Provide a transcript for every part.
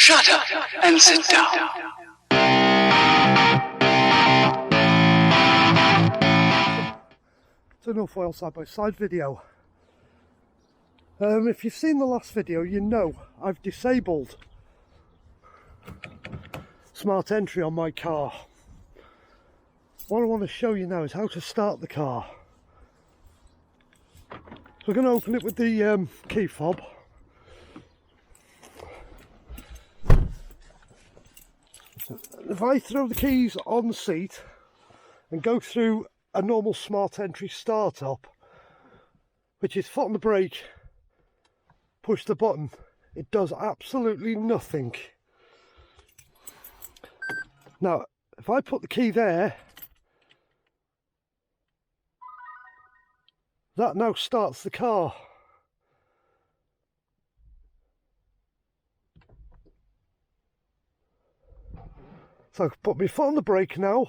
Shut up and sit down. It's an North Wales side-by-side video. If you've seen the last video, you know I've disabled Smart Entry on my car. What I want to show you now is how to start the car. So we're going to open it with the key fob. If I throw the keys on the seat and go through a normal Smart Entry startup, which is foot on the brake, push the button, it does absolutely nothing. Now, if I put the key there, that now starts the car. So put my foot on the brake now,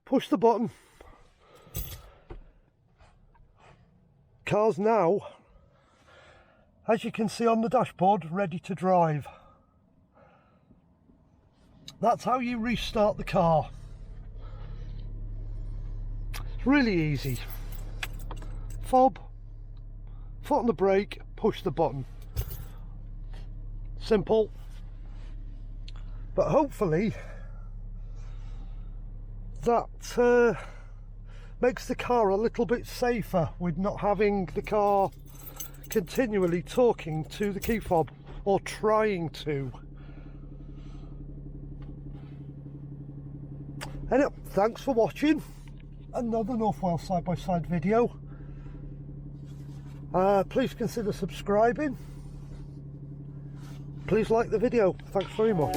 push the button. Car's now, as you can see on the dashboard, ready to drive. That's how you restart the car. It's really easy. Fob, foot on the brake, push the button. Simple. But hopefully that makes the car a little bit safer with not having the car continually talking to the key fob or trying to. Anyway, thanks for watching another North Wales side-by-side video. Please consider subscribing. Please like the video. Thanks very much.